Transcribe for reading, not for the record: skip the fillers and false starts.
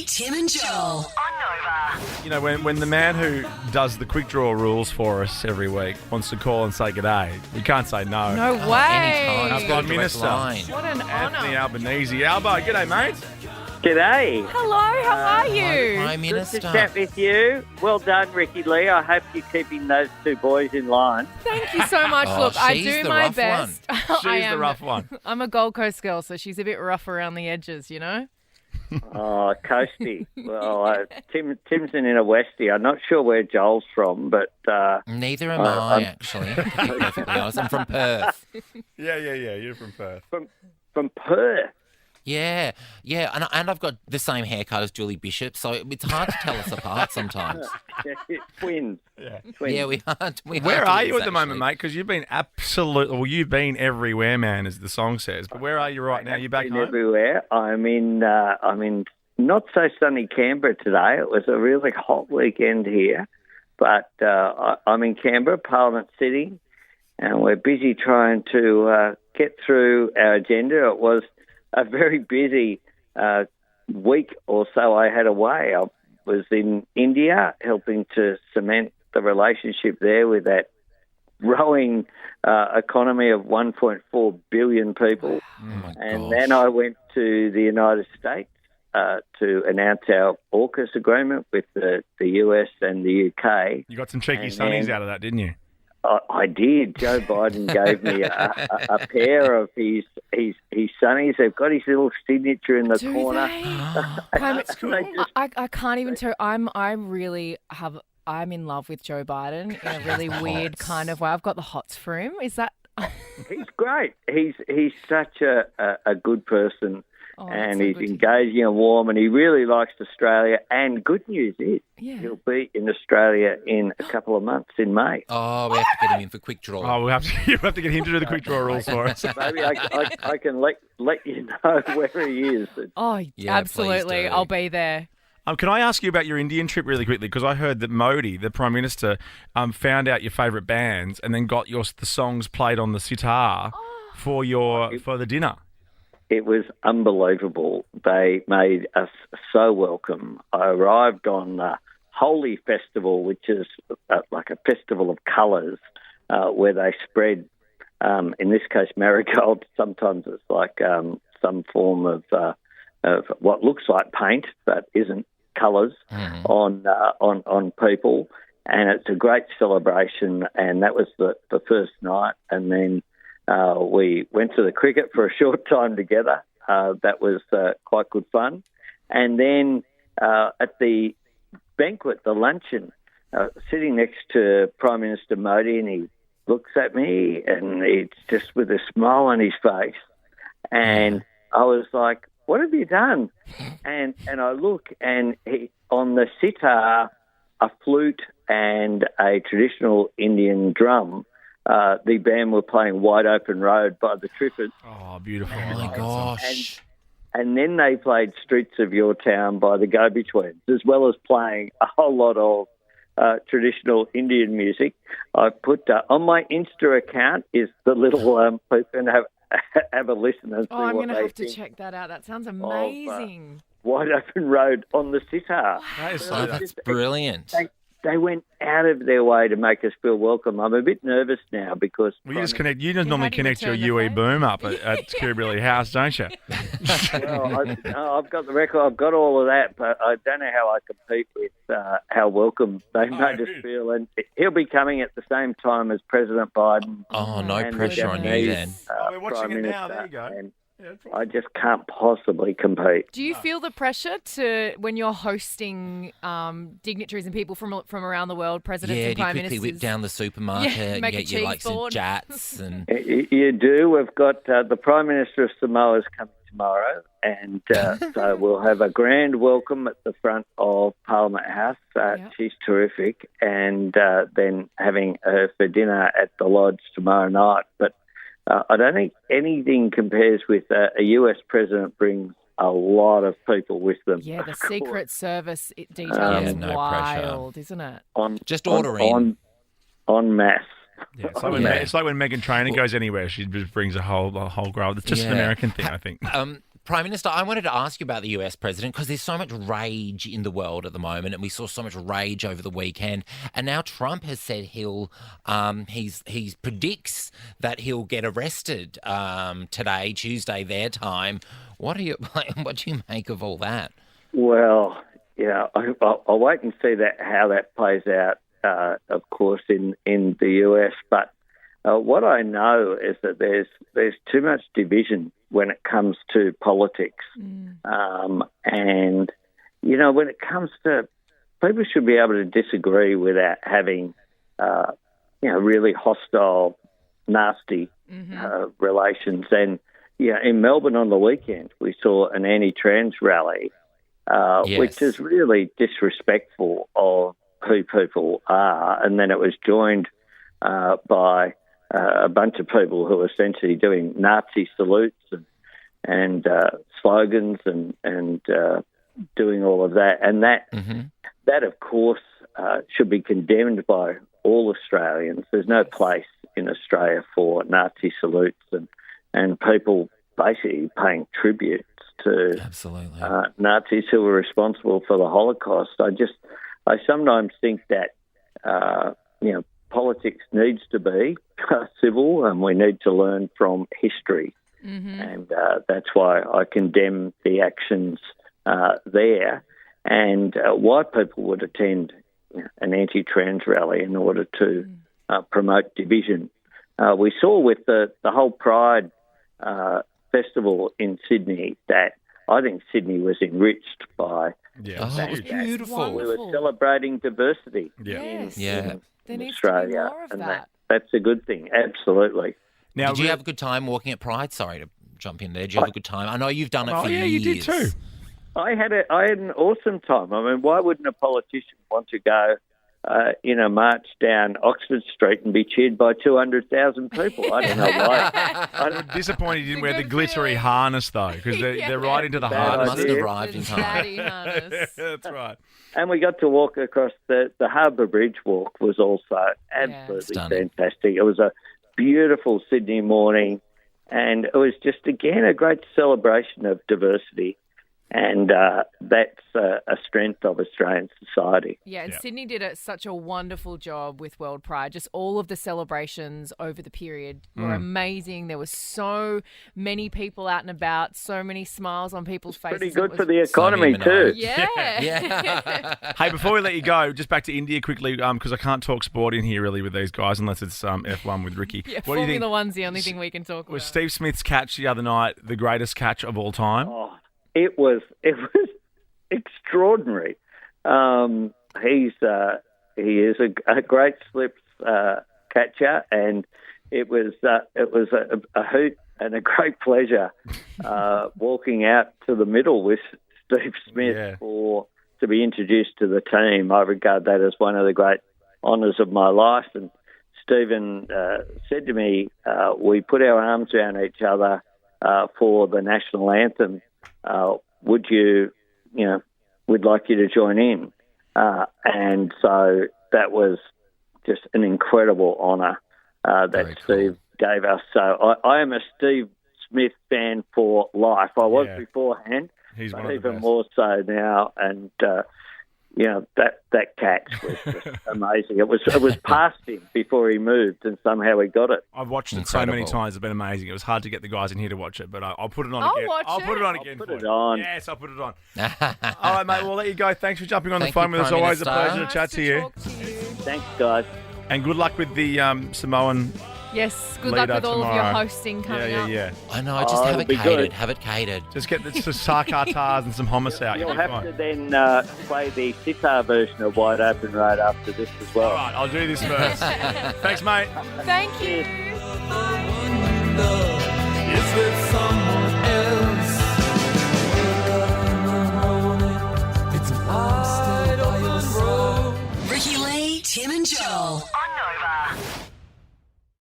Richie, Tim and Joel. On Nova. You know, when the man who does the quick draw rules for us every week wants to call and say g'day, we can't say no. No way. Anytime. I've got Minister What an Anthony honour. Albanese. Albo, g'day, mate. G'day. Hello, how are you? Hi, Good Minister. to chat with you. Well done, Ricky Lee. I hope you're keeping those two boys in line. Thank you so much. Oh, Look, I she's do the my rough best. She's I the am. rough one. I'm a Gold Coast girl, so she's a bit rough around the edges, you know? Oh, Coastie. Well, Tim's in a Westie. I'm not sure where Joel's from, but Neither am I, actually. To be perfectly honest. I'm from Perth. Yeah. You're from Perth. from Perth. Yeah, and I've got the same haircut as Julie Bishop, so it's hard to tell us apart sometimes. Twins. Yeah. Twins. Yeah, we are. Where are you at the moment, mate? Because you've been you've been everywhere, man, as the song says. But where are you right now? You back Been home? everywhere. I'm in not so sunny Canberra today. It was a really hot weekend here, but I'm in Canberra, Parliament City, and we're busy trying to get through our agenda. It was a very busy week or so I had away. I was in India helping to cement the relationship there with that growing economy of 1.4 billion people. Oh my And gosh. then I went to the United States to announce our AUKUS agreement with the US and the UK. You got some cheeky And sunnies then- out of that, didn't you? I did. Joe Biden gave me a pair of his sunnies. They've got his little signature in the Do corner. they? That's cool. I can't even tell. I'm in love with Joe Biden in a really weird kind of way. I've got the hots for him. Is that? He's great. He's such a good person, Oh, and that's so he's good to engaging and warm, and he really likes Australia. And good news is Yeah. he'll be in Australia in a couple of months in May. Oh, we have to get him in for quick draw. Oh, you have to get him to do the quick draw rules for us. Maybe I can let you know where he is. Oh, Yeah, absolutely. please do. I'll be there. Can I ask you about your Indian trip really quickly? Because I heard that Modi, the Prime Minister, found out your favourite bands and then got the songs played on the sitar for the dinner. It was unbelievable. They made us so welcome. I arrived on the Holi Festival, which is like a festival of colours, where they spread, in this case, marigold. Sometimes it's like some form of what looks like paint but isn't colours on people. And it's a great celebration. And that was the first night. And then we went to the cricket for a short time together. That was quite good fun. And then at the banquet, the luncheon, sitting next to Prime Minister Modi, and he looks at me and it's just with a smile on his face. And I was like, what have you done? And I look, and on the sitar, a flute and a traditional Indian drum, the band were playing Wide Open Road by the Triffids. Oh, beautiful. Oh my gosh. And then they played Streets of Your Town by the Go-Betweens, as well as playing a whole lot of traditional Indian music. I put on my Insta account is the little people can have a listen and see Oh, I'm what going to they have to think check that out. That sounds amazing. Wide Open Road on the sitar. That is Oh, so that's brilliant. They went out of their way to make us feel welcome. I'm a bit nervous now because Well, you just normally how do you connect your return the UE phone? boom up at Kirribilli House, don't you? I've got the record. I've got all of that, but I don't know how I compete with how welcome they made us feel. And he'll be coming at the same time as President Biden. Oh, no and the pressure on you then. Japanese, We're watching Prime it now. Minister, There you go. and Yeah, that's right. I just can't possibly compete. Do you feel the pressure to when you're hosting dignitaries and people from around the world, presidents Yeah, and do you prime quickly ministers? whip down the supermarket and make a get you like cheese some board. jats and You do. We've got the Prime Minister of Samoa's coming tomorrow, and so we'll have a grand welcome at the front of Parliament House. She's terrific, and then having her for dinner at the Lodge tomorrow night. But I don't think anything compares with a US president brings a lot of people with them. Yeah, the of course. Secret Service detail Yeah, is no wild, isn't it? Just order in. En masse. Yeah, it's like when Meghan Trainor goes anywhere, she just brings a whole crowd. It's just an Yeah. American thing, I think. Prime Minister, I wanted to ask you about the US president because there's so much rage in the world at the moment, and we saw so much rage over the weekend. And now Trump has said he predicts that he'll get arrested today, Tuesday, their time. What do you make of all that? Well, yeah, I'll wait and see how that plays out. Of course, in the US, but what I know is that there's too much division when it comes to politics. And, you know, when it comes to, people should be able to disagree without having, really hostile, nasty relations. And, in Melbourne on the weekend, we saw an anti-trans rally, which is really disrespectful of who people are. And then it was joined by a bunch of people who were essentially doing Nazi salutes and slogans and doing all of that. And that of course, should be condemned by all Australians. There's no place in Australia for Nazi salutes and people basically paying tribute to Nazis who were responsible for the Holocaust. I sometimes think that, politics needs to be civil, and we need to learn from history. And that's why I condemn the actions there, and why people would attend an anti-trans rally in order to promote division. We saw with the whole Pride festival in Sydney that I think Sydney was enriched by. It was beautiful. We were celebrating diversity in there needs Australia, to be more of and that. that's a good thing. Absolutely. Now, did you have a good time walking at Pride? Sorry to jump in there. Did you have a good time? I know you've done it for years. You did too. I had an awesome time. I mean, why wouldn't a politician want to go in a march down Oxford Street and be cheered by 200,000 people? I don't know why. I'm disappointed you didn't wear the glittery harness, though, because they're right into the harness. Must have arrived in time. That's right. And we got to walk across the Harbour Bridge walk was also absolutely fantastic. It was a beautiful Sydney morning, and it was just, again, a great celebration of diversity. And that's a strength of Australian society. Yeah, and Sydney did such a wonderful job with World Pride. Just all of the celebrations over the period were amazing. There were so many people out and about, so many smiles on people's faces. Pretty good for the economy too. Yeah. Hey, before we let you go, just back to India quickly, because I can't talk sport in here really with these guys unless it's F1 with Ricky. Yeah, what do you think? Formula One's the only thing we can talk about. Was Steve Smith's catch the other night the greatest catch of all time? Oh, it was extraordinary. He is a great slips catcher, and it was a hoot and a great pleasure walking out to the middle with Steve Smith to be introduced to the team. I regard that as one of the great honours of my life. And Stephen said to me, we put our arms around each other for the national anthem. Would you, we'd like you to join in. And so that was just an incredible honour that Steve gave us. So I am a Steve Smith fan for life. I was beforehand, He's but one of the even best. more so now. And, that catch was just amazing. It was past him before he moved, and somehow he got it. I've watched it so many times. It's been amazing. It was hard to get the guys in here to watch it, but I'll put it on again. I'll put it on again. Put it on. Yes, I'll put it on. All right, mate. We'll let you go. Thanks for jumping on the phone with us. Prime Always a Minister. pleasure to chat to you. Talk to you. Thanks, guys. And good luck with the Samoan. Yes, good luck Leader with all of your tomorrow. hosting coming up. Yeah. I know, just have it'll it be catered. good. Have it catered. Just get the sarkatars and some hummus out. You'll You'll be have fine. to then play the sitar version of Wide Open Road after this as well. All right, I'll do this first. Thanks, mate. Thank you. Is there someone